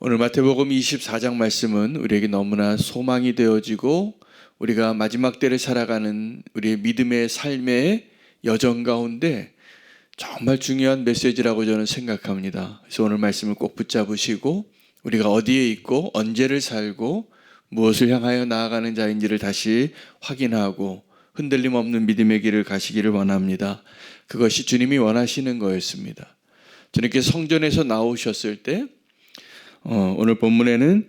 오늘 마태복음 24장 말씀은 우리에게 너무나 소망이 되어지고 우리가 마지막 때를 살아가는 우리의 믿음의 삶의 여정 가운데 정말 중요한 메시지라고 저는 생각합니다. 그래서 오늘 말씀을 꼭 붙잡으시고 우리가 어디에 있고 언제를 살고 무엇을 향하여 나아가는 자인지를 다시 확인하고 흔들림 없는 믿음의 길을 가시기를 원합니다. 그것이 주님이 원하시는 거였습니다. 주님께서 성전에서 나오셨을 때 오늘 본문에는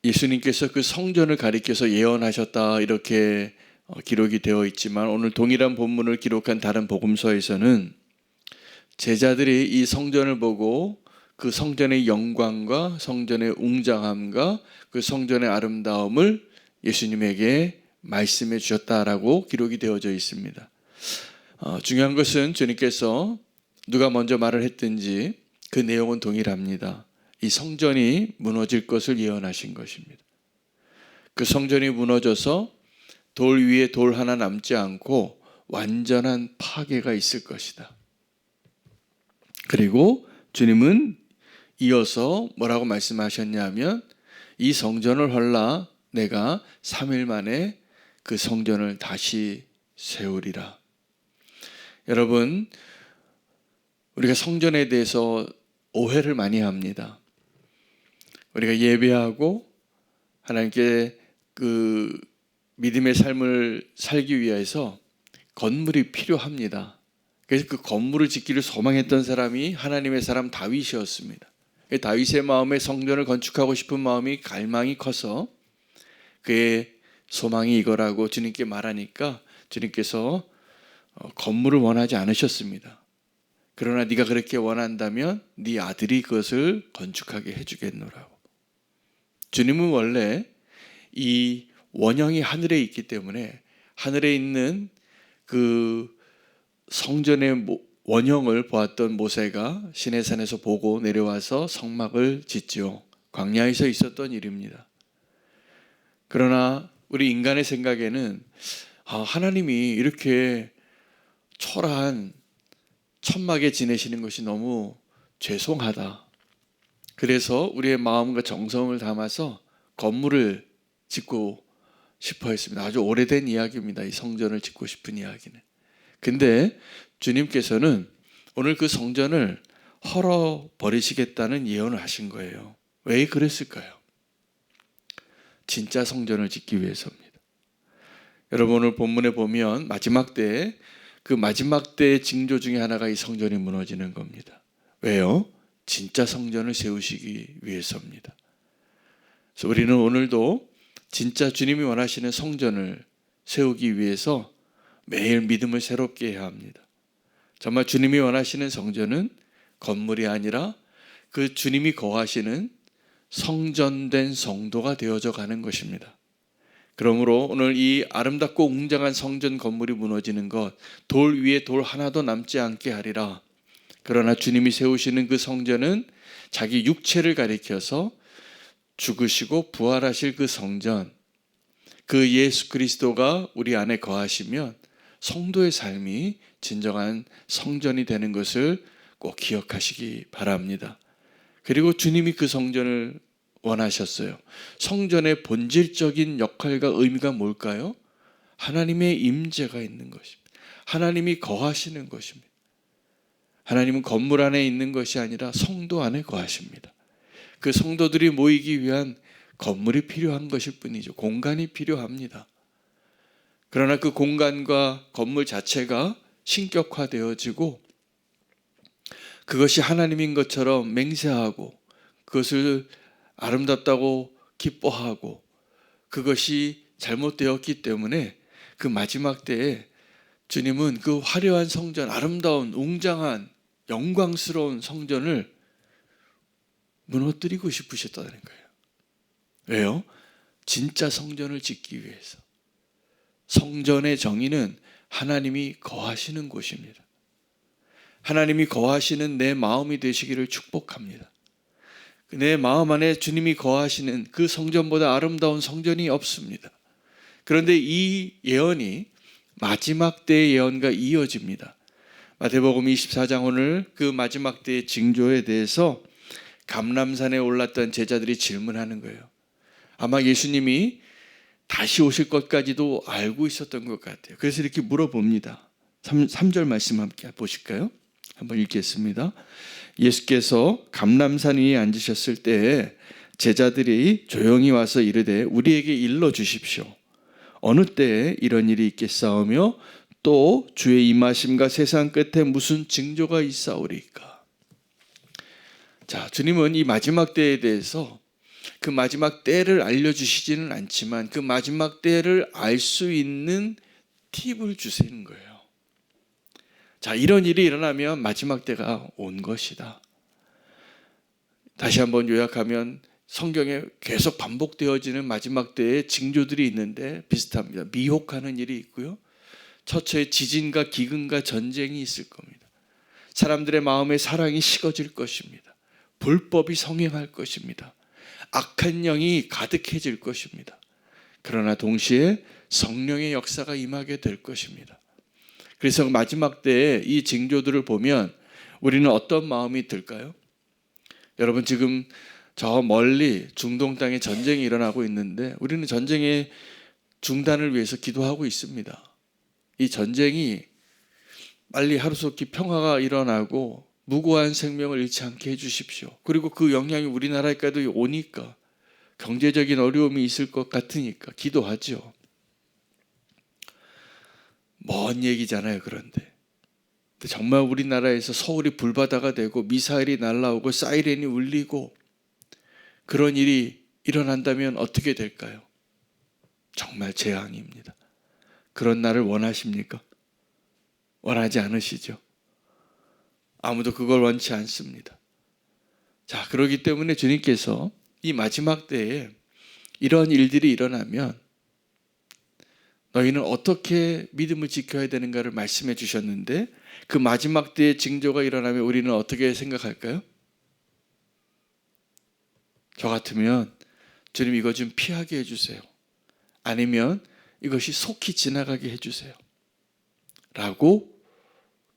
예수님께서 그 성전을 가리켜서 예언하셨다 이렇게 기록이 되어 있지만 오늘 동일한 본문을 기록한 다른 복음서에서는 제자들이 이 성전을 보고 그 성전의 영광과 성전의 웅장함과 그 성전의 아름다움을 예수님에게 말씀해 주셨다라고 기록이 되어져 있습니다. 중요한 것은 주님께서 누가 먼저 말을 했든지 그 내용은 동일합니다. 이 성전이 무너질 것을 예언하신 것입니다. 그 성전이 무너져서 돌 위에 돌 하나 남지 않고 완전한 파괴가 있을 것이다. 그리고 주님은 이어서 뭐라고 말씀하셨냐면 이 성전을 헐라 내가 3일 만에 그 성전을 다시 세우리라. 여러분, 우리가 성전에 대해서 오해를 많이 합니다. 우리가 예배하고 하나님께 그 믿음의 삶을 살기 위해서 건물이 필요합니다. 그래서 그 건물을 짓기를 소망했던 사람이 하나님의 사람 다윗이었습니다. 다윗의 마음에 성전을 건축하고 싶은 마음이 갈망이 커서 그의 소망이 이거라고 주님께 말하니까 주님께서 건물을 원하지 않으셨습니다. 그러나 네가 그렇게 원한다면 네 아들이 그것을 건축하게 해주겠노라고. 주님은 원래 이 원형이 하늘에 있기 때문에 하늘에 있는 그 성전의 원형을 보았던 모세가 시내산에서 보고 내려와서 성막을 짓지요. 광야에서 있었던 일입니다. 그러나 우리 인간의 생각에는 하나님이 이렇게 초라한 천막에 지내시는 것이 너무 죄송하다. 그래서 우리의 마음과 정성을 담아서 건물을 짓고 싶어 했습니다. 아주 오래된 이야기입니다. 이 성전을 짓고 싶은 이야기는. 근데 주님께서는 오늘 그 성전을 헐어버리시겠다는 예언을 하신 거예요. 왜 그랬을까요? 진짜 성전을 짓기 위해서입니다. 여러분, 오늘 본문에 보면 마지막 때에 그 마지막 때의 징조 중에 하나가 이 성전이 무너지는 겁니다. 왜요? 진짜 성전을 세우시기 위해서입니다. 그래서 우리는 오늘도 진짜 주님이 원하시는 성전을 세우기 위해서 매일 믿음을 새롭게 해야 합니다. 정말 주님이 원하시는 성전은 건물이 아니라 그 주님이 거하시는 성전된 성도가 되어져 가는 것입니다. 그러므로 오늘 이 아름답고 웅장한 성전 건물이 무너지는 것, 돌 위에 돌 하나도 남지 않게 하리라. 그러나 주님이 세우시는 그 성전은 자기 육체를 가리켜서 죽으시고 부활하실 그 성전, 그 예수 그리스도가 우리 안에 거하시면 성도의 삶이 진정한 성전이 되는 것을 꼭 기억하시기 바랍니다. 그리고 주님이 그 성전을 원하셨어요. 성전의 본질적인 역할과 의미가 뭘까요? 하나님의 임재가 있는 것입니다. 하나님이 거하시는 것입니다. 하나님은 건물 안에 있는 것이 아니라 성도 안에 거하십니다. 그 성도들이 모이기 위한 건물이 필요한 것일 뿐이죠. 공간이 필요합니다. 그러나 그 공간과 건물 자체가 신격화되어지고 그것이 하나님인 것처럼 맹세하고 그것을 아름답다고 기뻐하고 그것이 잘못되었기 때문에 그 마지막 때에 주님은 그 화려한 성전, 아름다운 웅장한 영광스러운 성전을 무너뜨리고 싶으셨다는 거예요. 왜요? 진짜 성전을 짓기 위해서. 성전의 정의는 하나님이 거하시는 곳입니다. 하나님이 거하시는 내 마음이 되시기를 축복합니다. 내 마음 안에 주님이 거하시는 그 성전보다 아름다운 성전이 없습니다. 그런데 이 예언이 마지막 때의 예언과 이어집니다. 마태복음 24장 오늘 그 마지막 때의 징조에 대해서 감람산에 올랐던 제자들이 질문하는 거예요. 아마 예수님이 다시 오실 것까지도 알고 있었던 것 같아요. 그래서 이렇게 물어봅니다. 3절 말씀 함께 보실까요? 한번 읽겠습니다. 예수께서 감람산 위에 앉으셨을 때에 제자들이 조용히 와서 이르되 우리에게 일러 주십시오. 어느 때에 이런 일이 있겠사오며 또 주의 임하심과 세상 끝에 무슨 징조가 있사오리까? 자, 주님은 이 마지막 때에 대해서 그 마지막 때를 알려주시지는 않지만 그 마지막 때를 알 수 있는 팁을 주시는 거예요. 자, 이런 일이 일어나면 마지막 때가 온 것이다. 다시 한번 요약하면 성경에 계속 반복되어지는 마지막 때의 징조들이 있는데 비슷합니다. 미혹하는 일이 있고요. 처처에 지진과 기근과 전쟁이 있을 겁니다. 사람들의 마음에 사랑이 식어질 것입니다. 불법이 성행할 것입니다. 악한 영이 가득해질 것입니다. 그러나 동시에 성령의 역사가 임하게 될 것입니다. 그래서 마지막 때에 이 징조들을 보면 우리는 어떤 마음이 들까요? 여러분, 지금 저 멀리 중동 땅에 전쟁이 일어나고 있는데 우리는 전쟁의 중단을 위해서 기도하고 있습니다. 이 전쟁이 빨리 하루속히 평화가 일어나고 무고한 생명을 잃지 않게 해주십시오. 그리고 그 영향이 우리나라에까지 오니까 경제적인 어려움이 있을 것 같으니까 기도하죠. 먼 얘기잖아요. 그런데 정말 우리나라에서 서울이 불바다가 되고 미사일이 날아오고 사이렌이 울리고 그런 일이 일어난다면 어떻게 될까요? 정말 재앙입니다. 그런 날을 원하십니까? 원하지 않으시죠? 아무도 그걸 원치 않습니다. 자, 그렇기 때문에 주님께서 이 마지막 때에 이런 일들이 일어나면 너희는 어떻게 믿음을 지켜야 되는가를 말씀해 주셨는데 그 마지막 때의 징조가 일어나면 우리는 어떻게 생각할까요? 저 같으면 주님 이거 좀 피하게 해주세요. 아니면 이것이 속히 지나가게 해주세요. 라고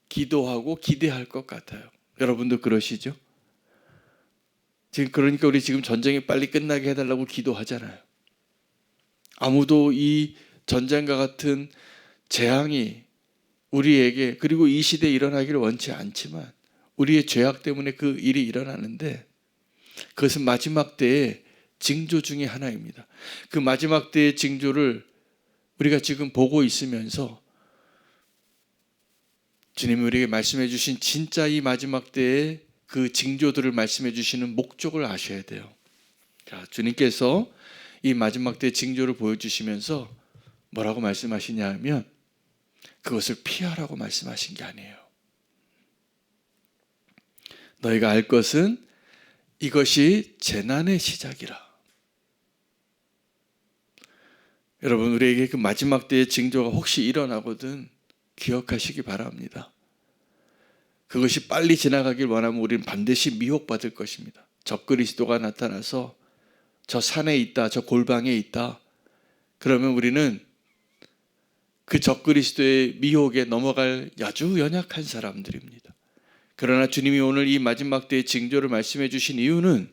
기도하고 기대할 것 같아요. 여러분도 그러시죠? 그러니까 우리 지금 전쟁이 빨리 끝나게 해달라고 기도하잖아요. 아무도 이 전쟁과 같은 재앙이 우리에게 그리고 이 시대에 일어나기를 원치 않지만 우리의 죄악 때문에 그 일이 일어나는데 그것은 마지막 때의 징조 중에 하나입니다. 그 마지막 때의 징조를 우리가 지금 보고 있으면서 주님이 우리에게 말씀해 주신 진짜 이 마지막 때의 그 징조들을 말씀해 주시는 목적을 아셔야 돼요. 자, 주님께서 이 마지막 때의 징조를 보여주시면서 뭐라고 말씀하시냐 하면 그것을 피하라고 말씀하신 게 아니에요. 너희가 알 것은 이것이 재난의 시작이라. 여러분, 우리에게 그 마지막 때의 징조가 혹시 일어나거든 기억하시기 바랍니다. 그것이 빨리 지나가길 원하면 우리는 반드시 미혹받을 것입니다. 적그리스도가 나타나서 저 산에 있다, 저 골방에 있다. 그러면 우리는 그 적그리스도의 미혹에 넘어갈 아주 연약한 사람들입니다. 그러나 주님이 오늘 이 마지막 때의 징조를 말씀해 주신 이유는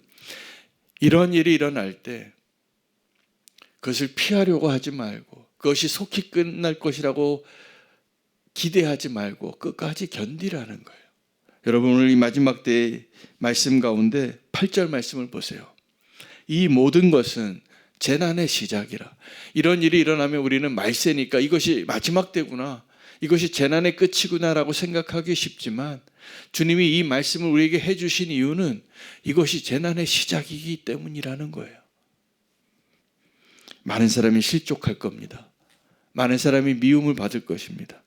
이런 일이 일어날 때 그것을 피하려고 하지 말고 그것이 속히 끝날 것이라고 기대하지 말고 끝까지 견디라는 거예요. 여러분, 오늘 이 마지막 때의 말씀 가운데 8절 말씀을 보세요. 이 모든 것은 재난의 시작이라. 이런 일이 일어나면 우리는 말세니까 이것이 마지막 때구나, 이것이 재난의 끝이구나라고 생각하기 쉽지만 주님이 이 말씀을 우리에게 해주신 이유는 이것이 재난의 시작이기 때문이라는 거예요. 많은 사람이 실족할 겁니다. 많은 사람이 미움을 받을 것입니다.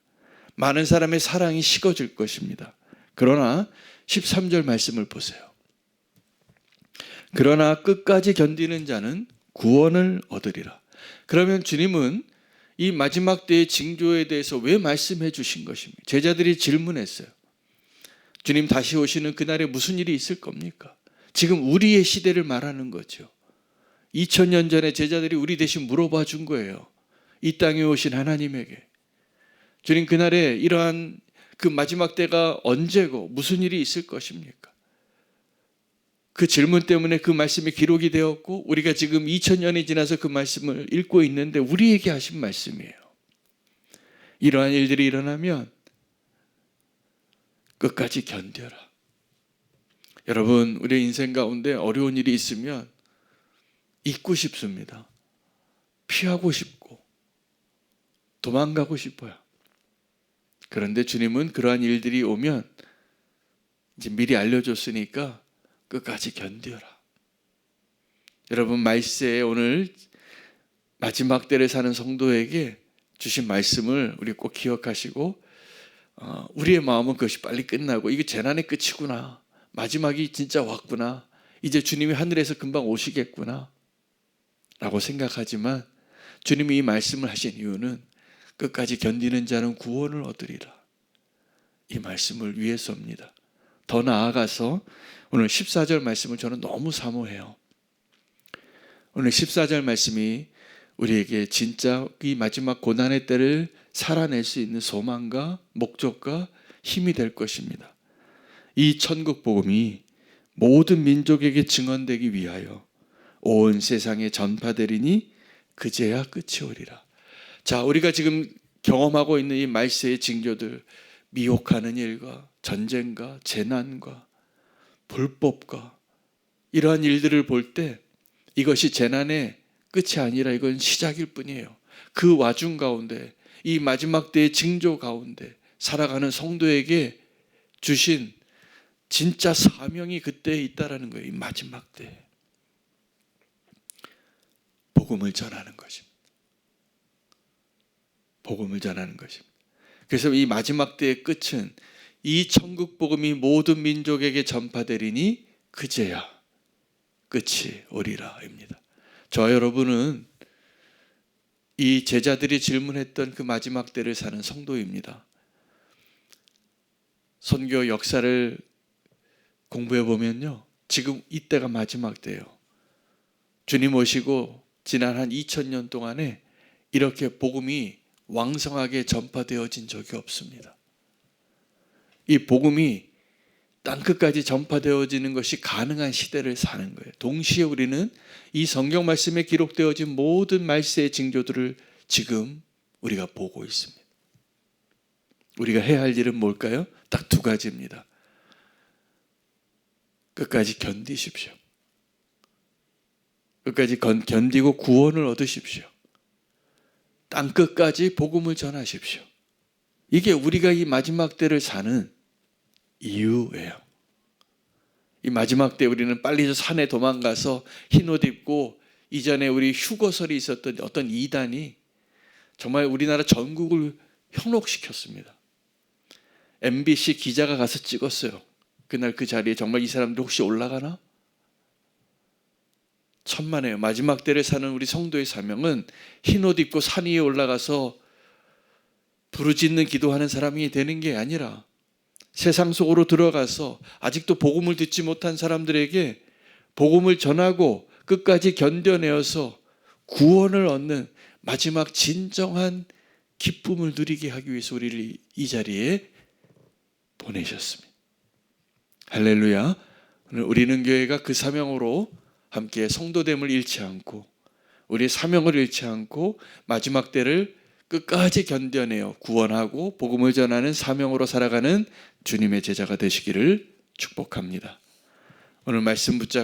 많은 사람의 사랑이 식어질 것입니다. 그러나 13절 말씀을 보세요. 그러나 끝까지 견디는 자는 구원을 얻으리라. 그러면 주님은 이 마지막 때의 징조에 대해서 왜 말씀해 주신 것입니까? 제자들이 질문했어요. 주님 다시 오시는 그날에 무슨 일이 있을 겁니까? 지금 우리의 시대를 말하는 거죠. 2000년 전에 제자들이 우리 대신 물어봐 준 거예요. 이 땅에 오신 하나님에게. 주님, 그날에 이러한 그 마지막 때가 언제고 무슨 일이 있을 것입니까? 그 질문 때문에 그 말씀이 기록이 되었고 우리가 지금 2000년이 지나서 그 말씀을 읽고 있는데 우리에게 하신 말씀이에요. 이러한 일들이 일어나면 끝까지 견뎌라. 여러분, 우리의 인생 가운데 어려운 일이 있으면 잊고 싶습니다. 피하고 싶고 도망가고 싶어요. 그런데 주님은 그러한 일들이 오면 이제 미리 알려줬으니까 끝까지 견뎌라. 여러분, 말세에 오늘 마지막 때를 사는 성도에게 주신 말씀을 우리 꼭 기억하시고 우리의 마음은 그것이 빨리 끝나고 이게 재난의 끝이구나. 마지막이 진짜 왔구나. 이제 주님이 하늘에서 금방 오시겠구나 라고 생각하지만 주님이 이 말씀을 하신 이유는 끝까지 견디는 자는 구원을 얻으리라. 이 말씀을 위해서입니다. 더 나아가서 오늘 14절 말씀을 저는 너무 사모해요. 오늘 14절 말씀이 우리에게 진짜 이 마지막 고난의 때를 살아낼 수 있는 소망과 목적과 힘이 될 것입니다. 이 천국 복음이 모든 민족에게 증언되기 위하여 온 세상에 전파되리니 그제야 끝이 오리라. 자, 우리가 지금 경험하고 있는 이 말세의 징조들, 미혹하는 일과 전쟁과 재난과 불법과 이러한 일들을 볼 때 이것이 재난의 끝이 아니라 이건 시작일 뿐이에요. 그 와중 가운데 이 마지막 때의 징조 가운데 살아가는 성도에게 주신 진짜 사명이 그때에 있다라는 거예요. 이 마지막 때 복음을 전하는 것입니다. 복음을 전하는 것입니다. 그래서 이 마지막 때의 끝은 이 천국 복음이 모든 민족에게 전파되리니 그제야 끝이 오리라입니다. 저와 여러분은 이 제자들이 질문했던 그 마지막 때를 사는 성도입니다. 선교 역사를 공부해 보면요, 지금 이때가 마지막 때예요. 주님 오시고 지난 한 2000년 동안에 이렇게 복음이 왕성하게 전파되어진 적이 없습니다. 이 복음이 땅끝까지 전파되어지는 것이 가능한 시대를 사는 거예요. 동시에 우리는 이 성경 말씀에 기록되어진 모든 말세의 징조들을 지금 우리가 보고 있습니다. 우리가 해야 할 일은 뭘까요? 딱 두 가지입니다. 끝까지 견디십시오. 끝까지 견디고 구원을 얻으십시오. 땅끝까지 복음을 전하십시오. 이게 우리가 이 마지막 때를 사는 이유예요. 이 마지막 때 우리는 빨리 산에 도망가서 흰옷 입고 이전에 우리 휴거설이 있었던 어떤 이단이 정말 우리나라 전국을 현혹시켰습니다. MBC 기자가 가서 찍었어요. 그날 그 자리에 정말 이 사람들 혹시 올라가나? 천만에요. 마지막 때를 사는 우리 성도의 사명은 흰옷 입고 산 위에 올라가서 부르짖는 기도하는 사람이 되는 게 아니라 세상 속으로 들어가서 아직도 복음을 듣지 못한 사람들에게 복음을 전하고 끝까지 견뎌내어서 구원을 얻는 마지막 진정한 기쁨을 누리게 하기 위해서 우리를 이 자리에 보내셨습니다. 할렐루야. 오늘 우리는 교회가 그 사명으로 함께 성도됨을 잃지 않고 우리의 사명을 잃지 않고 마지막 때를 끝까지 견뎌내어 구원하고 복음을 전하는 사명으로 살아가는 주님의 제자가 되시기를 축복합니다. 오늘 말씀 붙잡고